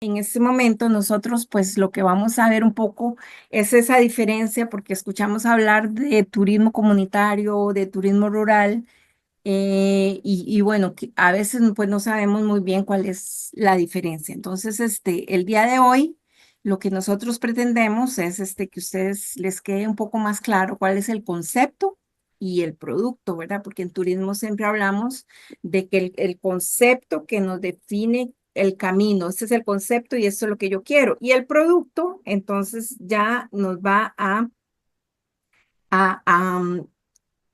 En este momento nosotros pues lo que vamos a ver un poco es esa diferencia porque escuchamos hablar de turismo comunitario, de turismo rural y bueno, que a veces pues no sabemos muy bien cuál es la diferencia. Entonces, el día de hoy lo que nosotros pretendemos es que ustedes les quede un poco más claro cuál es el concepto y el producto, ¿verdad? Porque en turismo siempre hablamos de que el concepto que nos define el camino, este es el concepto y esto es lo que yo quiero. Y el producto, entonces ya nos va a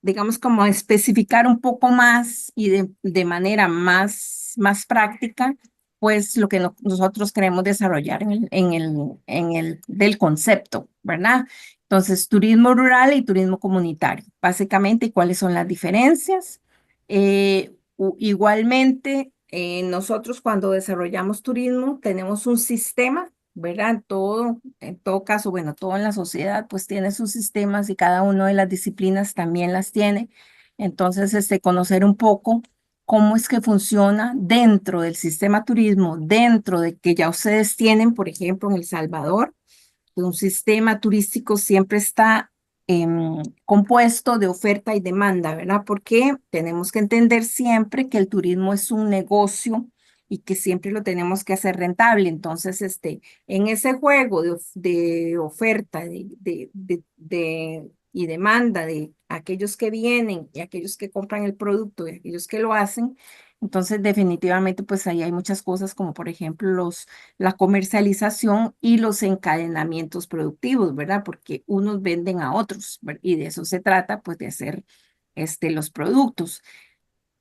digamos, como especificar un poco más y de manera más práctica, pues lo que nosotros queremos desarrollar en el del concepto, ¿verdad? Entonces, turismo rural y turismo comunitario, básicamente, ¿y cuáles son las diferencias? Igualmente, nosotros cuando desarrollamos turismo tenemos un sistema, ¿verdad? En todo caso, bueno, todo en la sociedad pues tiene sus sistemas y cada una de las disciplinas también las tiene. Entonces, conocer un poco cómo es que funciona dentro del sistema turismo, dentro de que ya ustedes tienen, por ejemplo, en El Salvador, que un sistema turístico siempre está compuesto de oferta y demanda, ¿verdad? Porque tenemos que entender siempre que el turismo es un negocio y que siempre lo tenemos que hacer rentable. Entonces, en ese juego de oferta y demanda de aquellos que vienen y aquellos que compran el producto y aquellos que lo hacen, entonces definitivamente pues ahí hay muchas cosas como por ejemplo la comercialización y los encadenamientos productivos, ¿verdad? Porque unos venden a otros, y de eso se trata pues de hacer los productos.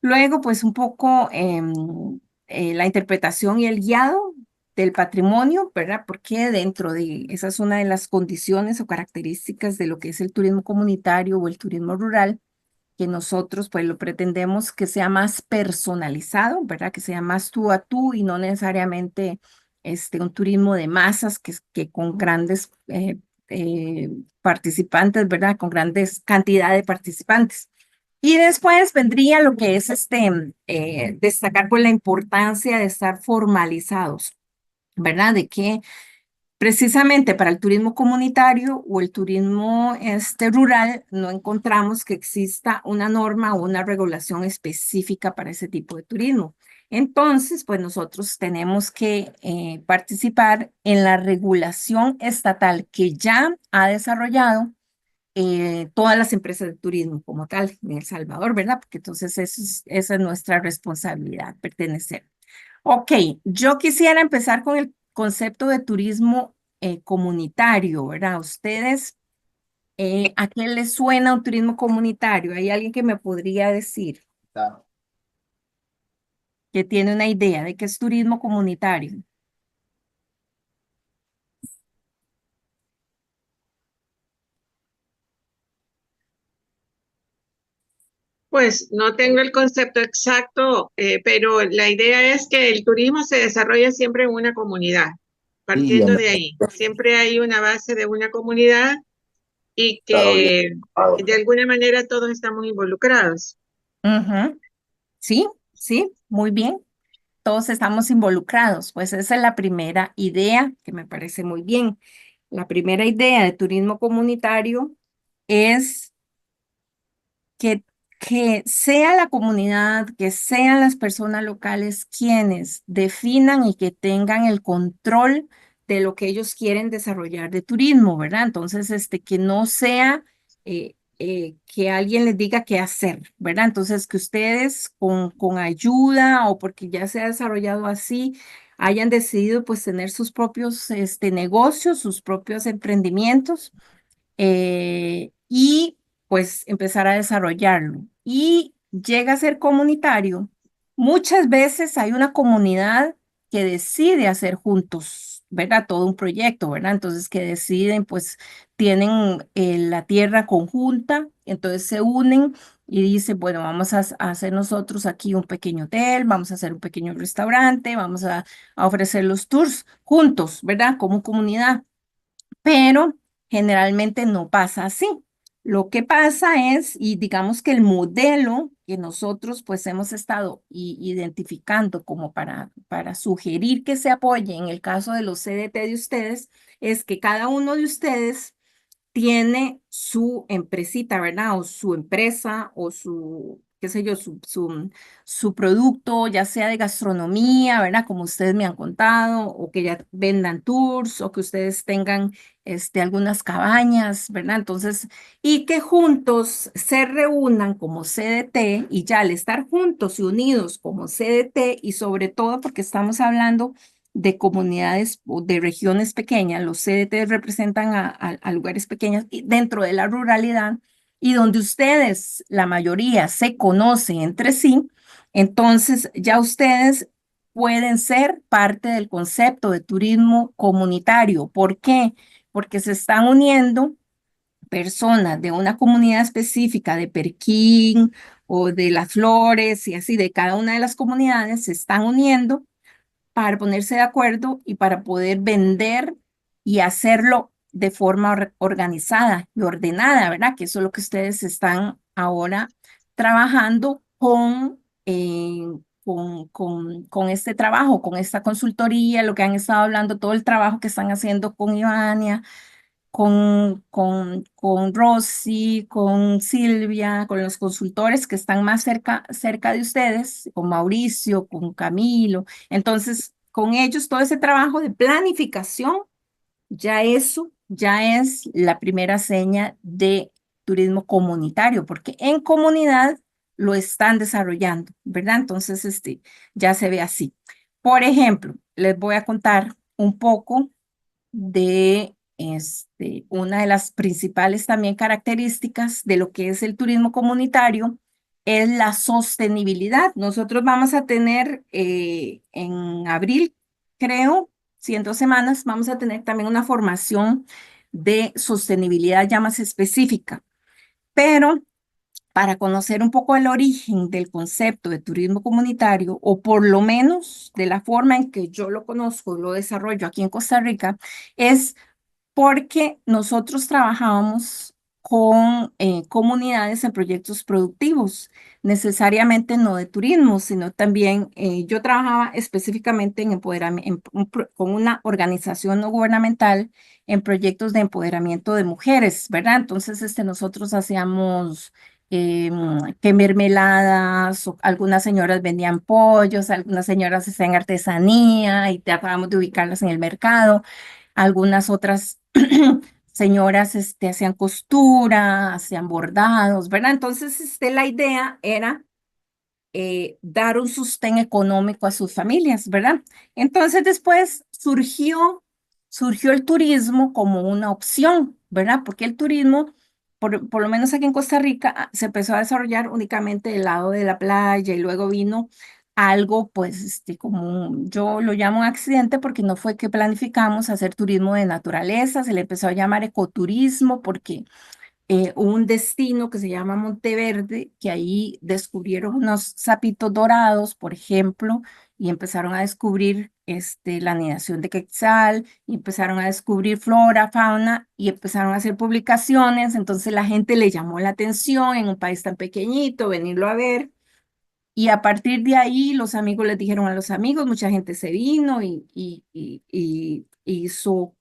Luego, pues un poco la interpretación y el guiado del patrimonio, ¿verdad? Porque dentro de esa es una de las condiciones o características de lo que es el turismo comunitario o el turismo rural, que nosotros pues lo pretendemos que sea más personalizado, ¿verdad? Que sea más tú a tú y no necesariamente un turismo de masas que con grandes participantes, ¿verdad? Con grandes cantidades de participantes. Y después vendría lo que es destacar pues la importancia de estar formalizados, ¿verdad? De que precisamente para el turismo comunitario o el turismo rural no encontramos que exista una norma o una regulación específica para ese tipo de turismo. Entonces, pues nosotros tenemos que participar en la regulación estatal que ya ha desarrollado todas las empresas de turismo como tal en El Salvador, ¿verdad? Porque entonces esa es nuestra responsabilidad, pertenecer. Ok, yo quisiera empezar con el concepto de turismo comunitario, ¿verdad? ¿Ustedes a qué les suena un turismo comunitario? ¿Hay alguien que me podría decir que tiene una idea de qué es turismo comunitario? Pues no tengo el concepto exacto, pero la idea es que el turismo se desarrolla siempre en una comunidad, Sí, partiendo de ahí. Siempre hay una base de una comunidad y claro, bien. que de alguna manera todos estamos involucrados. Ujú. Sí, sí, muy bien. Todos estamos involucrados. Pues esa es la primera idea que me parece muy bien. La primera idea de turismo comunitario es que, que sea la comunidad, que sean las personas locales quienes definan y que tengan el control de lo que ellos quieren desarrollar de turismo, ¿verdad? Entonces, que no sea que alguien les diga qué hacer, ¿verdad? Entonces, que ustedes con ayuda o porque ya se ha desarrollado así, hayan decidido pues tener sus propios negocios, sus propios emprendimientos y pues empezar a desarrollarlo. Y llega a ser comunitario. Muchas veces hay una comunidad que decide hacer juntos, ¿verdad? Todo un proyecto, ¿verdad? Entonces que deciden, pues tienen la tierra conjunta, entonces se unen y dicen, bueno, vamos a hacer nosotros aquí un pequeño hotel, vamos a hacer un pequeño restaurante, vamos a ofrecer los tours juntos, ¿verdad? Como comunidad, pero generalmente no pasa así. Lo que pasa es, y digamos que el modelo que nosotros pues hemos estado identificando como para sugerir que se apoye en el caso de los CDT de ustedes, es que cada uno de ustedes tiene su empresita, ¿verdad? O su empresa o su, qué sé yo, su producto, ya sea de gastronomía, ¿verdad? Como ustedes me han contado, o que ya vendan tours, o que ustedes tengan algunas cabañas, ¿verdad? Entonces, y que juntos se reúnan como CDT y ya al estar juntos y unidos como CDT y sobre todo porque estamos hablando de comunidades o de regiones pequeñas, los CDT representan a lugares pequeños y dentro de la ruralidad y donde ustedes, la mayoría, se conocen entre sí, entonces ya ustedes pueden ser parte del concepto de turismo comunitario. ¿Por qué? Porque se están uniendo personas de una comunidad específica de Perquín o de Las Flores y así de cada una de las comunidades se están uniendo para ponerse de acuerdo y para poder vender y hacerlo de forma organizada y ordenada, ¿verdad? Que eso es lo que ustedes están ahora trabajando con este trabajo, con esta consultoría, lo que han estado hablando, todo el trabajo que están haciendo con Ivania, con Rosy, con Silvia, con los consultores que están más cerca de ustedes, con Mauricio, con Camilo. Entonces, con ellos todo ese trabajo de planificación, ya eso ya es la primera seña de turismo comunitario, porque en comunidad lo están desarrollando, ¿verdad? Entonces, ya se ve así. Por ejemplo, les voy a contar un poco de una de las principales también características de lo que es el turismo comunitario es la sostenibilidad. Nosotros vamos a tener en abril, creo, si en 2 semanas, vamos a tener también una formación de sostenibilidad ya más específica. Pero para conocer un poco el origen del concepto de turismo comunitario, o por lo menos de la forma en que yo lo conozco y lo desarrollo aquí en Costa Rica, es porque nosotros trabajábamos con comunidades en proyectos productivos, necesariamente no de turismo, sino también yo trabajaba específicamente en empoderamiento, con una organización no gubernamental en proyectos de empoderamiento de mujeres, ¿verdad? Entonces, nosotros hacíamos que mermeladas, o algunas señoras vendían pollos, algunas señoras hacían artesanía y tratábamos de ubicarlas en el mercado. Algunas otras señoras hacían costura, hacían bordados, ¿verdad? Entonces, la idea era dar un sostén económico a sus familias, ¿verdad? Entonces, después surgió el turismo como una opción, ¿verdad? Porque el turismo, por lo menos aquí en Costa Rica, se empezó a desarrollar únicamente del lado de la playa y luego vino algo, pues, como yo lo llamo accidente porque no fue que planificamos hacer turismo de naturaleza, se le empezó a llamar ecoturismo porque un destino que se llama Monteverde, que ahí descubrieron unos sapitos dorados, por ejemplo, y empezaron a descubrir la anidación de quetzal, y empezaron a descubrir flora, fauna, y empezaron a hacer publicaciones, entonces la gente le llamó la atención en un país tan pequeñito, venirlo a ver, y a partir de ahí los amigos les dijeron a los amigos, mucha gente se vino y hizo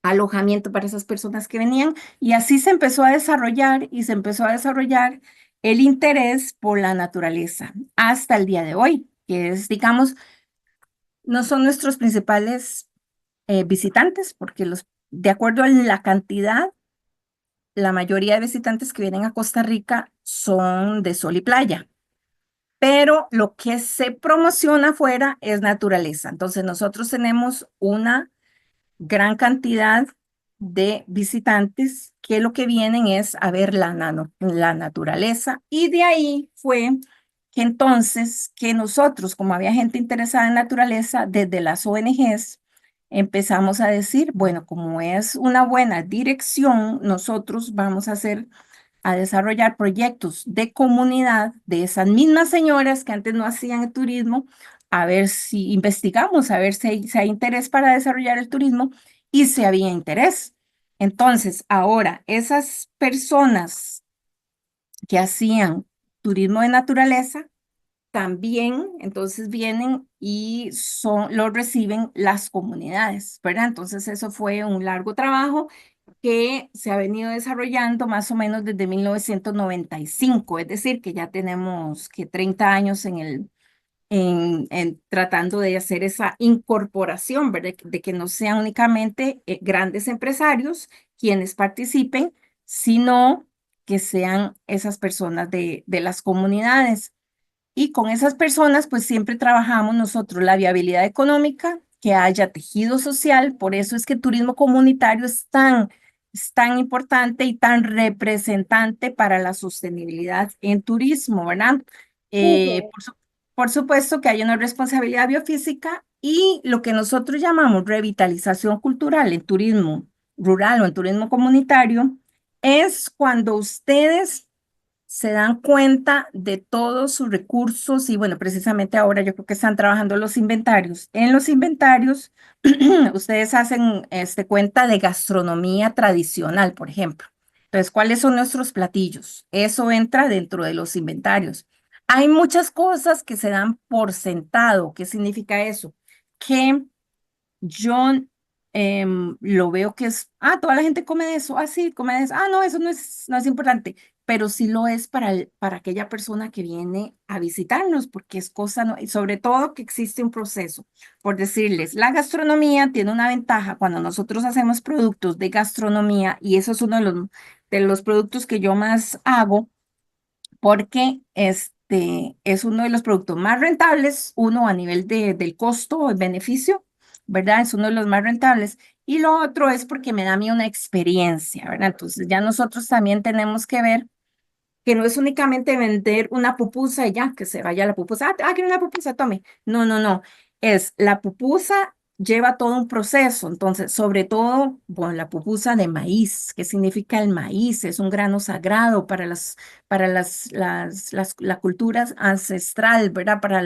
alojamiento para esas personas que venían y así se empezó a desarrollar y se empezó a desarrollar el interés por la naturaleza hasta el día de hoy, que es, digamos, no son nuestros principales visitantes, porque de acuerdo a la cantidad, la mayoría de visitantes que vienen a Costa Rica son de sol y playa. Pero lo que se promociona afuera es naturaleza. Entonces, nosotros tenemos una gran cantidad de visitantes que lo que vienen es a ver la naturaleza y de ahí fue que entonces que nosotros, como había gente interesada en naturaleza, desde las ONGs, empezamos a decir, bueno, como es una buena dirección, nosotros vamos a desarrollar proyectos de comunidad de esas mismas señoras que antes no hacían el turismo, a ver si investigamos, a ver si hay interés para desarrollar el turismo y si había interés. Entonces, ahora, esas personas que hacían turismo de naturaleza, también entonces vienen y lo reciben las comunidades, ¿verdad? Entonces eso fue un largo trabajo que se ha venido desarrollando más o menos desde 1995, es decir, que ya tenemos que 30 años en tratando de hacer esa incorporación, ¿verdad? De que no sean únicamente grandes empresarios quienes participen, sino que sean esas personas de las comunidades. Y con esas personas, pues siempre trabajamos nosotros la viabilidad económica, que haya tejido social, por eso es que el turismo comunitario es tan importante y tan representante para la sostenibilidad en turismo, ¿verdad? Ujú. Por supuesto que hay una responsabilidad biofísica y lo que nosotros llamamos revitalización cultural en turismo rural o en turismo comunitario es cuando ustedes se dan cuenta de todos sus recursos y bueno, precisamente ahora yo creo que están trabajando los inventarios. En los inventarios, ustedes hacen cuenta de gastronomía tradicional, por ejemplo. Entonces, ¿cuáles son nuestros platillos? Eso entra dentro de los inventarios. Hay muchas cosas que se dan por sentado. ¿Qué significa eso? Que yo lo veo que es, toda la gente come de eso, sí, come de eso, no, eso no es importante, pero sí lo es para, para aquella persona que viene a visitarnos, porque es cosa, y sobre todo que existe un proceso. Por decirles, la gastronomía tiene una ventaja cuando nosotros hacemos productos de gastronomía, y eso es uno de los productos que yo más hago, porque es uno de los productos más rentables, uno a nivel del costo, el beneficio, ¿verdad? Es uno de los más rentables. Y lo otro es porque me da a mí una experiencia, ¿verdad? Entonces ya nosotros también tenemos que ver que no es únicamente vender una pupusa y ya, que se vaya la pupusa. Quiero una pupusa, tome. No, no, no. Es la pupusa lleva todo un proceso. Entonces, sobre todo, bueno, la pupusa de maíz. ¿Qué significa el maíz? Es un grano sagrado para la cultura ancestral, ¿verdad? Para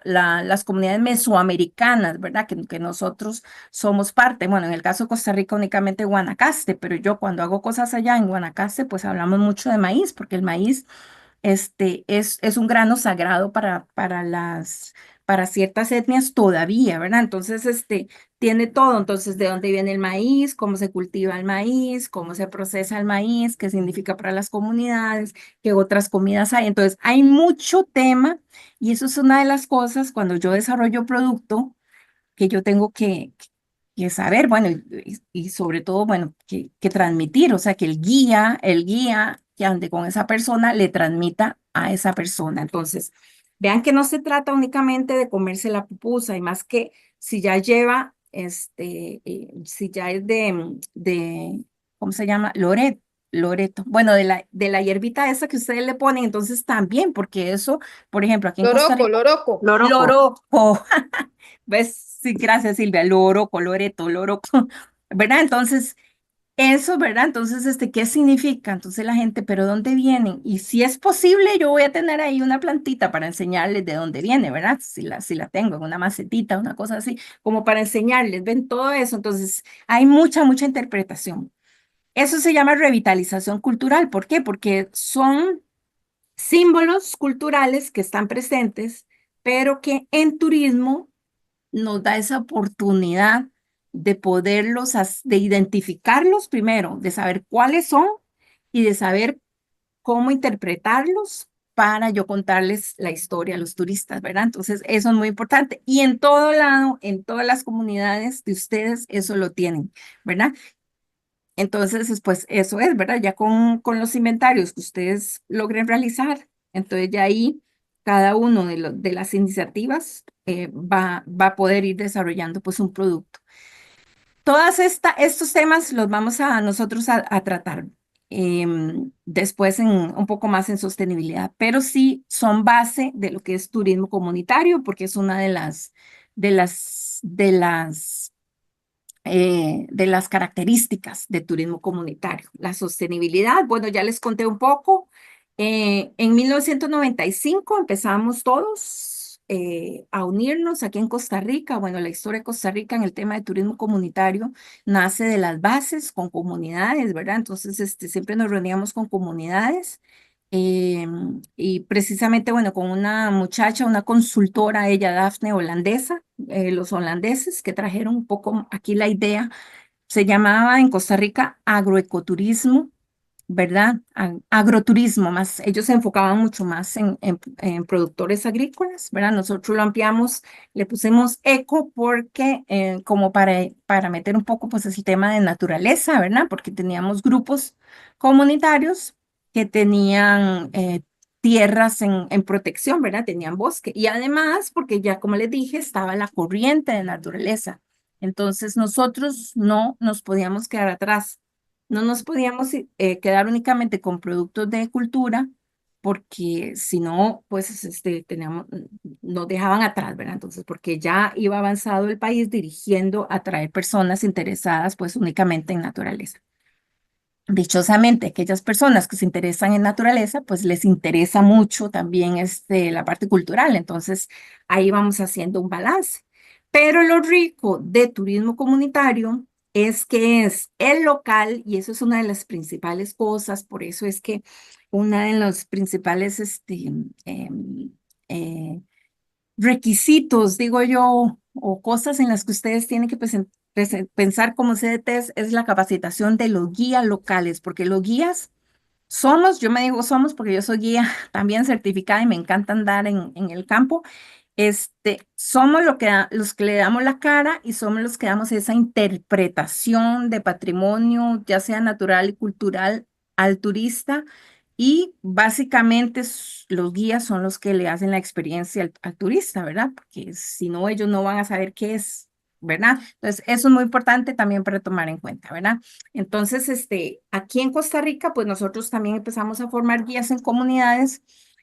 las comunidades mesoamericanas, ¿verdad? Que nosotros somos parte. Bueno, en el caso de Costa Rica únicamente Guanacaste, pero yo cuando hago cosas allá en Guanacaste, pues hablamos mucho de maíz, porque el maíz es un grano sagrado para ciertas etnias todavía, ¿verdad? Entonces, tiene todo. Entonces, ¿de dónde viene el maíz? ¿Cómo se cultiva el maíz? ¿Cómo se procesa el maíz? ¿Qué significa para las comunidades? ¿Qué otras comidas hay? Entonces, hay mucho tema y eso es una de las cosas cuando yo desarrollo producto que yo tengo que saber, bueno, y sobre todo, bueno, que transmitir, o sea, que el guía que ande con esa persona le transmita a esa persona. Entonces, vean que no se trata únicamente de comerse la pupusa, y más que si ya lleva, si ya es ¿cómo se llama? Loreto. Bueno, de la hierbita esa que ustedes le ponen, entonces también, porque eso, por ejemplo, aquí en Costa Loroco, Rica, loroco. Loroco. loroco. ¿Ves? Sí, gracias, Silvia. Loro, coloreto, loro, ¿verdad? Entonces, eso, ¿verdad? Entonces, ¿qué significa? Entonces la gente, ¿pero dónde vienen? Y si es posible, yo voy a tener ahí una plantita para enseñarles de dónde viene, ¿verdad? Si la tengo en una macetita, una cosa así, como para enseñarles, ven todo eso. Entonces, hay mucha interpretación. Eso se llama revitalización cultural. ¿Por qué? Porque son símbolos culturales que están presentes, pero que en turismo nos da esa oportunidad de poderlos, de identificarlos primero, de saber cuáles son y de saber cómo interpretarlos para yo contarles la historia a los turistas, ¿verdad? Entonces, eso es muy importante. Y en todo lado, en todas las comunidades de ustedes, eso lo tienen, ¿verdad? Entonces, pues eso es, ¿verdad? Ya con los inventarios que ustedes logren realizar, entonces ya ahí cada uno de las iniciativas va a poder ir desarrollando pues un producto. Estos temas los vamos a nosotros a tratar después un poco más en sostenibilidad, pero sí son base de lo que es turismo comunitario, porque es una de las, de las de las características de turismo comunitario. La sostenibilidad, bueno, ya les conté un poco. En 1995 empezamos todos a unirnos aquí en Costa Rica. Bueno, la historia de Costa Rica en el tema de turismo comunitario nace de las bases con comunidades, ¿verdad? Entonces, siempre nos reuníamos con comunidades. Y precisamente, bueno, con una muchacha, una consultora, ella, Dafne, holandesa, los holandeses que trajeron un poco aquí la idea, se llamaba en Costa Rica agroecoturismo, ¿verdad? Agroturismo, más, ellos se enfocaban mucho más en productores agrícolas, ¿verdad? Nosotros lo ampliamos, le pusimos eco porque como para meter un poco pues el tema de naturaleza, ¿verdad? Porque teníamos grupos comunitarios que tenían tierras en protección, ¿verdad? Tenían bosque y además porque ya como les dije estaba la corriente de naturaleza. Entonces nosotros no nos podíamos quedar atrás, no nos podíamos quedar únicamente con productos de cultura, porque si no, pues teníamos, nos dejaban atrás, ¿verdad? Entonces, porque ya iba avanzado el país dirigiendo a atraer personas interesadas, pues únicamente en naturaleza. Dichosamente, aquellas personas que se interesan en naturaleza, pues les interesa mucho también la parte cultural. Entonces, ahí vamos haciendo un balance. Pero lo rico de turismo comunitario es que es el local y eso es una de las principales cosas. Por eso es que una de los principales em, eh, requisitos, digo yo, o cosas en las que ustedes tienen que pensar como CDTs es la capacitación de los guías locales, porque los guías somos, yo me digo somos porque yo soy guía también certificada y me encanta andar en el campo. Somos los que le damos la cara y somos los que damos esa interpretación de patrimonio, ya sea natural y cultural, al turista. Y básicamente los guías son los que le hacen la experiencia al turista, ¿verdad? Porque si no, ellos no van a saber qué es, ¿verdad? Entonces, eso es muy importante también para tomar en cuenta, ¿verdad? Entonces, aquí en Costa Rica, pues nosotros también empezamos a formar guías en comunidades.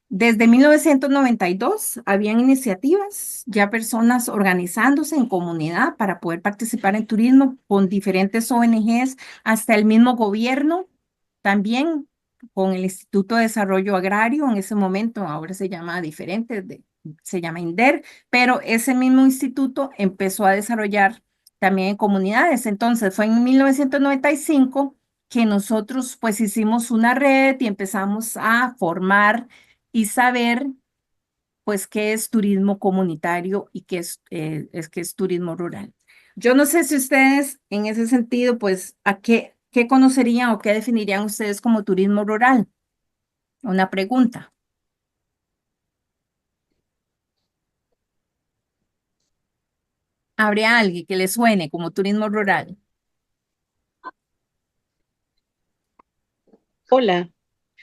Desde 1992 habían iniciativas, ya personas organizándose en comunidad para poder participar en turismo con diferentes ONGs, hasta el mismo gobierno, también con el Instituto de Desarrollo Agrario en ese momento, ahora se llama diferente, se llama INDER, pero ese mismo instituto empezó a desarrollar también en comunidades. Entonces fue en 1995 que nosotros pues hicimos una red y empezamos a formar y saber, pues, qué es turismo comunitario y qué es turismo rural. Yo no sé si ustedes, en ese sentido, pues, qué conocerían o qué definirían ustedes como turismo rural. Una pregunta. ¿Habría alguien que le suene como turismo rural? Hola.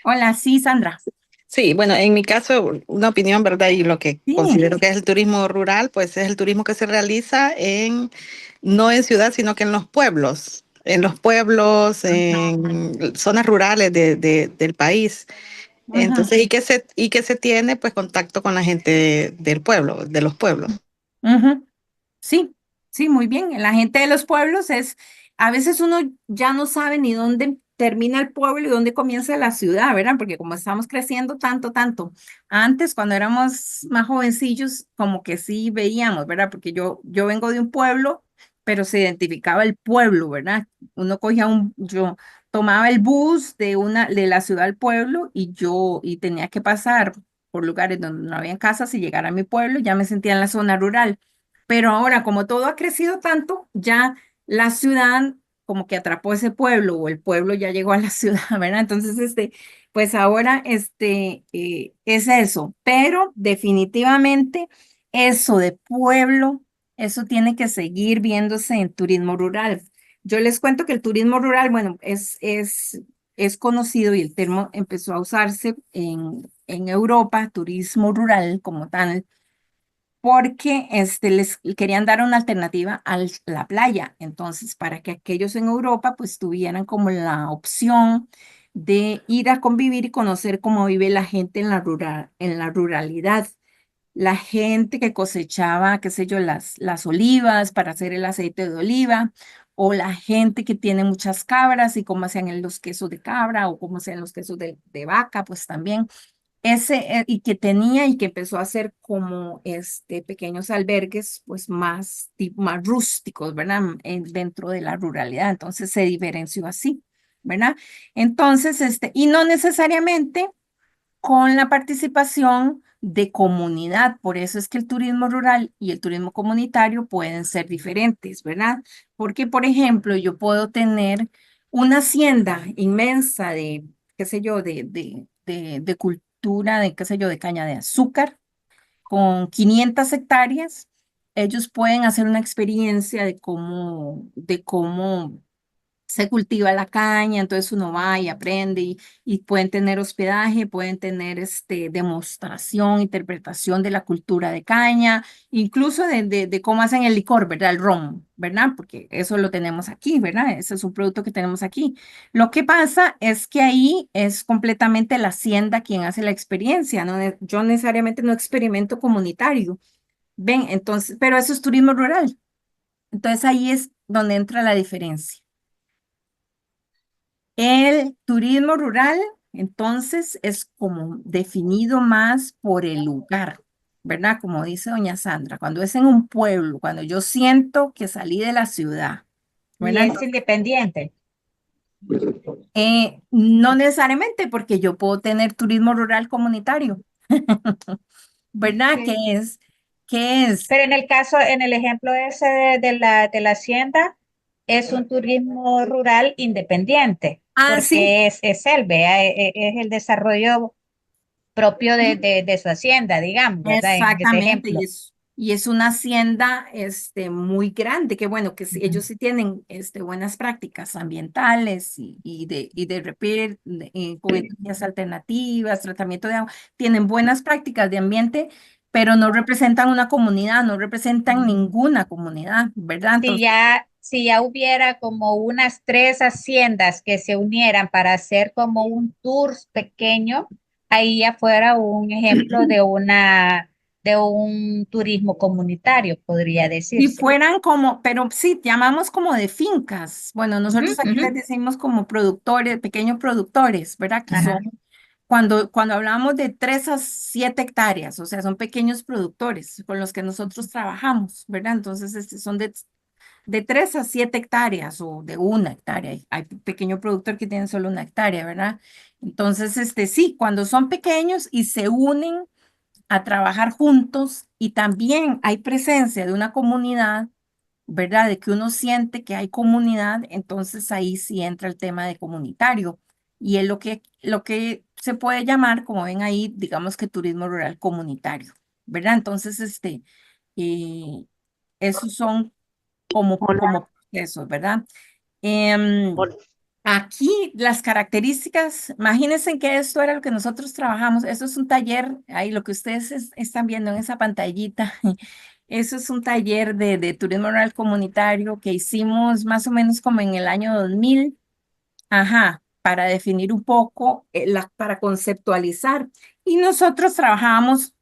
Hola, sí, Sandra. Sí, bueno, en mi caso, una opinión, ¿verdad? Y lo que Sí. considero que es el turismo rural, pues es el turismo que se realiza no en ciudad, sino que en los pueblos, Ajá. en zonas rurales del país. Ajá. Entonces, y que se tiene pues contacto con la gente del pueblo, de los pueblos. Ujú. Sí, sí, muy bien. La gente de los pueblos a veces uno ya no sabe ni dónde termina el pueblo y dónde comienza la ciudad, ¿verdad? Porque como estamos creciendo tanto, tanto, antes cuando éramos más jovencillos, como que sí veíamos, ¿verdad? Porque yo vengo de un pueblo, pero se identificaba el pueblo, ¿verdad? Uno cogía yo tomaba el bus de la ciudad al pueblo y tenía que pasar por lugares donde no había casas y llegar a mi pueblo, ya me sentía en la zona rural. Pero ahora, como todo ha crecido tanto, ya la ciudad como que atrapó ese pueblo o el pueblo ya llegó a la ciudad, ¿verdad? Entonces, pues ahora, es eso. Pero definitivamente eso de pueblo, eso tiene que seguir viéndose en turismo rural. Yo les cuento que el turismo rural, bueno, es conocido y el término empezó a usarse en Europa, turismo rural como tal porque les querían dar una alternativa a la playa. Entonces, para que aquellos en Europa pues tuvieran como la opción de ir a convivir y conocer cómo vive la gente en la ruralidad. La gente que cosechaba, qué sé yo, las olivas para hacer el aceite de oliva, o la gente que tiene muchas cabras y cómo hacían los quesos de cabra o cómo hacían los quesos de vaca, pues también. y que tenía y que empezó a hacer como pequeños albergues, pues más, más rústicos, ¿verdad? Dentro de la ruralidad. Entonces se diferenció así, ¿verdad? Entonces, y no necesariamente con la participación de comunidad. Por eso es que el turismo rural y el turismo comunitario pueden ser diferentes, ¿verdad? Porque, por ejemplo, yo puedo tener una hacienda inmensa de, qué sé yo, de cultura, de, qué sé yo, de caña de azúcar, con 500 hectáreas. Ellos pueden hacer una experiencia de cómo se cultiva la caña, entonces uno va y aprende y pueden tener hospedaje, pueden tener demostración, interpretación de la cultura de caña, incluso de cómo hacen el licor, ¿verdad? El ron, ¿verdad? Porque eso lo tenemos aquí, ¿verdad? Ese es un producto que tenemos aquí. Lo que pasa es que ahí es completamente la hacienda quien hace la experiencia, ¿no? Yo necesariamente no experimento comunitario, ¿ven? Entonces, pero eso es turismo rural. Entonces ahí es donde entra la diferencia. El turismo rural, entonces, es como definido más por el lugar, ¿verdad? Como dice doña Sandra, cuando es en un pueblo, cuando yo siento que salí de la ciudad, Y ¿verdad? es independiente. No necesariamente porque yo puedo tener turismo rural comunitario, ¿verdad? Sí. ¿Qué es? Pero en el caso, en el ejemplo ese de la hacienda, es un turismo rural independiente, Ah, sí. porque es él, vea, es el desarrollo propio de su hacienda, digamos, ¿verdad? En ese Exactamente, ejemplo. y es una hacienda muy grande, que bueno, que ellos sí tienen buenas prácticas ambientales y de con energías alternativas, tratamiento de agua, tienen buenas prácticas de ambiente, pero no representan una comunidad, no representan ninguna comunidad, ¿verdad? Entonces, Si ya hubiera como unas 3 haciendas que se unieran para hacer como un tour pequeño, ahí ya fuera un ejemplo de un turismo comunitario, podría si decirse. fueran como, pero sí, llamamos como de fincas. Bueno, Ujú, nosotros aquí ujú. les decimos como productores, pequeños productores, ¿verdad? Que son Ajá. cuando hablamos de 3 a 7 hectáreas, o sea, son pequeños productores con los que nosotros trabajamos, ¿verdad? Entonces, son de 3 a 7 hectáreas o de 1 hectárea. Hay pequeño productor que tiene solo 1 hectárea, ¿verdad? Entonces, sí, cuando son pequeños y se unen a trabajar juntos y también hay presencia de una comunidad, ¿verdad? De que uno siente que hay comunidad, entonces ahí sí entra el tema de comunitario. Y es lo que se puede llamar, como ven ahí, digamos que turismo rural comunitario, ¿verdad? Entonces, eh, esos son Hola, como procesos, ¿verdad? Em, hola. Aquí las características, imagínense que esto era lo que nosotros trabajamos, eso es un taller, ahí lo que ustedes están viendo en esa pantallita, eso es un taller de turismo rural comunitario que hicimos más o menos como en el año 2000. Ajá, para definir un poco, para conceptualizar. Y nosotros trabajábamos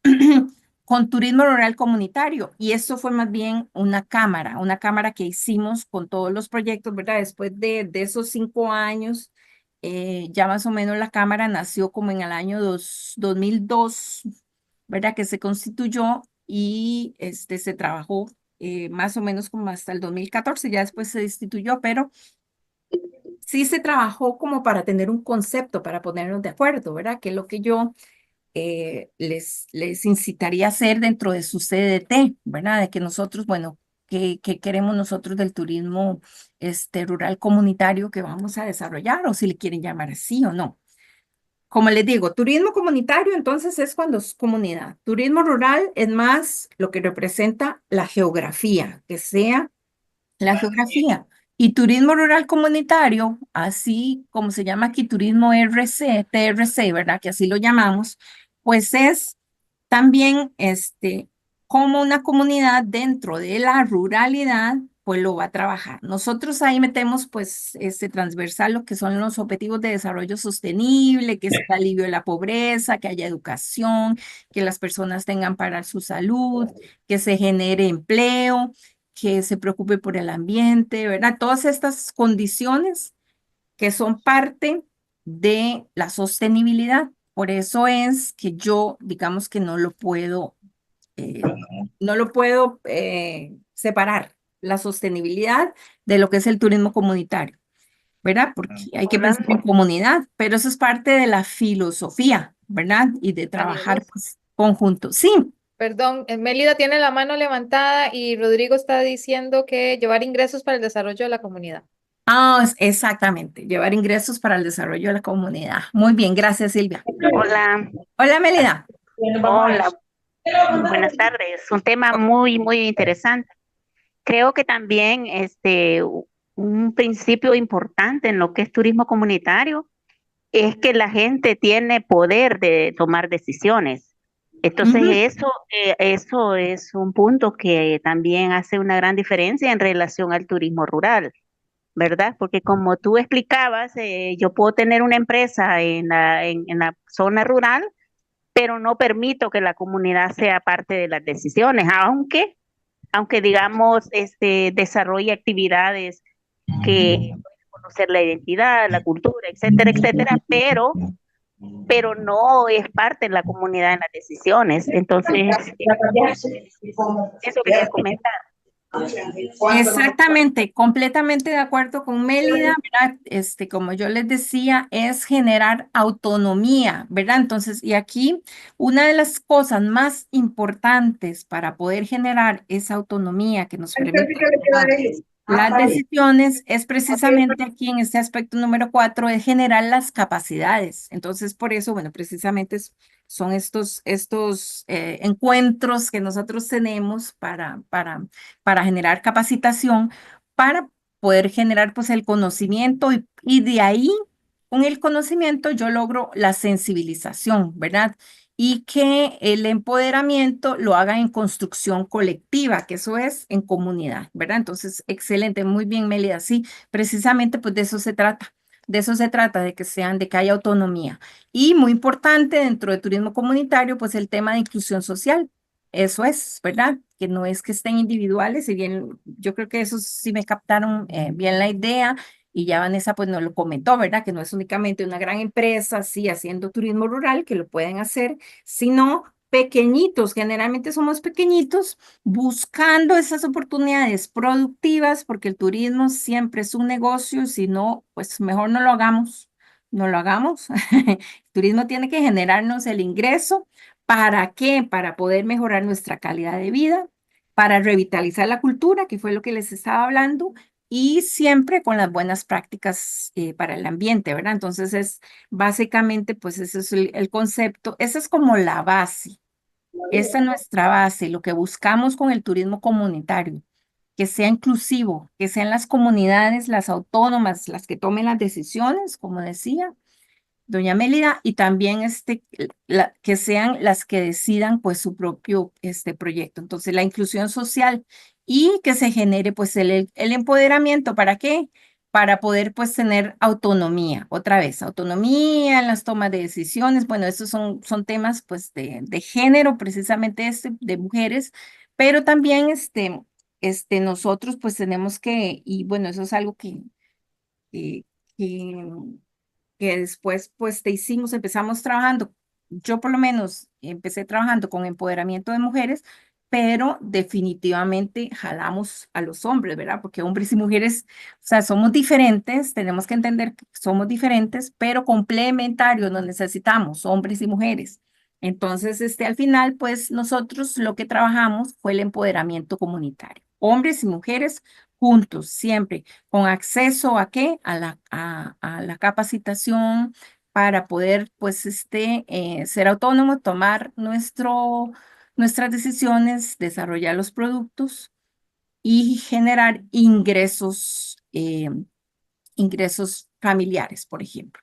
con turismo rural comunitario y esto fue más bien una cámara que hicimos con todos los proyectos, ¿verdad? Después de esos 5 años, ya más o menos la cámara nació como en el año 2002, ¿verdad? Que se constituyó y se trabajó más o menos como hasta el 2014, ya después se destituyó, pero sí se trabajó como para tener un concepto, para ponernos de acuerdo, ¿verdad? Que es lo que yo les incitaría a hacer dentro de su CDT, ¿verdad? De que nosotros, bueno, ¿qué queremos nosotros del turismo rural comunitario que vamos a desarrollar? O si le quieren llamar así o no. Como les digo, turismo comunitario entonces es cuando es comunidad. Turismo rural es más lo que representa la geografía, que sea la geografía. Y turismo rural comunitario, así como se llama aquí turismo TRC, ¿verdad? Que así lo llamamos, pues es también como una comunidad dentro de la ruralidad, pues lo va a trabajar. Nosotros ahí metemos pues transversal lo que son los objetivos de desarrollo sostenible, que es el alivio de la pobreza, que haya educación, que las personas tengan para su salud, que se genere empleo, que se preocupe por el ambiente, ¿verdad? Todas estas condiciones que son parte de la sostenibilidad. Por eso es que yo, digamos que eh, no lo puedo separar la sostenibilidad de lo que es el turismo comunitario, ¿verdad? Porque hay que Hola, pensar en comunidad, pero eso es parte de la filosofía, ¿verdad? Y de trabajar Ángeles. pues, conjunto. Sí, Perdón, Mélida tiene la mano levantada y Rodrigo está diciendo que llevar ingresos para el desarrollo de la comunidad. exactamente, llevar ingresos para el desarrollo de la comunidad. Muy bien, gracias Silvia. hola, Hola Melida. hola, buenas tardes. Un tema muy, muy interesante. Creo que también un principio importante en lo que es turismo comunitario es que la gente tiene poder de tomar decisiones. Entonces Ujú. eso es un punto que también hace una gran diferencia en relación al turismo rural, ¿verdad? Porque como tú explicabas, yo puedo tener una empresa en la zona rural, pero no permito que la comunidad sea parte de las decisiones, aunque digamos, desarrolle actividades que conocer la identidad, la cultura, etcétera, etcétera, pero no es parte de la comunidad en las decisiones. Entonces, eso quería comentar. Exactamente, completamente de acuerdo con Mélida, ¿verdad? Como yo les decía, es generar autonomía, ¿verdad? Entonces, y aquí una de las cosas más importantes para poder generar esa autonomía que nos permite tomar las decisiones es precisamente aquí en este aspecto número 4, es generar las capacidades. Entonces, por eso, bueno, precisamente son estos encuentros que nosotros tenemos para generar capacitación, para poder generar pues el conocimiento y de ahí, con el conocimiento, yo logro la sensibilización, ¿verdad? Y que el empoderamiento lo haga en construcción colectiva, que eso es en comunidad, ¿verdad? Entonces, excelente, muy bien, Melida. Sí, precisamente pues de eso se trata. De eso se trata, de que haya autonomía. Y muy importante dentro del turismo comunitario, pues el tema de inclusión social. Eso es, ¿verdad? Que no es que estén individuales, si bien yo creo que eso sí me captaron bien la idea y ya Vanessa pues nos lo comentó, ¿verdad? Que no es únicamente una gran empresa, sí, haciendo turismo rural, que lo pueden hacer, sino pequeñitos, generalmente somos pequeñitos, buscando esas oportunidades productivas, porque el turismo siempre es un negocio, si no, pues mejor no lo hagamos, no lo hagamos. El turismo tiene que generarnos el ingreso. ¿Para qué? Para poder mejorar nuestra calidad de vida, para revitalizar la cultura, que fue lo que les estaba hablando, y siempre con las buenas prácticas para el ambiente, ¿verdad? Entonces es básicamente, pues ese es el concepto, esa es como la base, esa es nuestra base, lo que buscamos con el turismo comunitario, que sea inclusivo, que sean las comunidades, las autónomas, las que tomen las decisiones, como decía doña Mélida, y también que sean las que decidan pues su propio proyecto. Entonces, la inclusión social y que se genere pues el empoderamiento. ¿Para qué? Para poder pues tener autonomía, otra vez, autonomía en las tomas de decisiones. Bueno, estos son temas pues de género, precisamente de mujeres, pero también nosotros pues tenemos que, y bueno, eso es algo que, que que después pues empezamos trabajando, yo por lo menos empecé trabajando con empoderamiento de mujeres, pero definitivamente jalamos a los hombres, ¿verdad? Porque hombres y mujeres, o sea, somos diferentes, tenemos que entender que somos diferentes, pero complementarios nos necesitamos, hombres y mujeres. Entonces, al final, pues nosotros lo que trabajamos fue el empoderamiento comunitario, hombres y mujeres juntos, siempre con acceso a qué, a la capacitación para poder, pues, ser autónomo, tomar nuestras decisiones, desarrollar los productos y generar ingresos familiares, por ejemplo.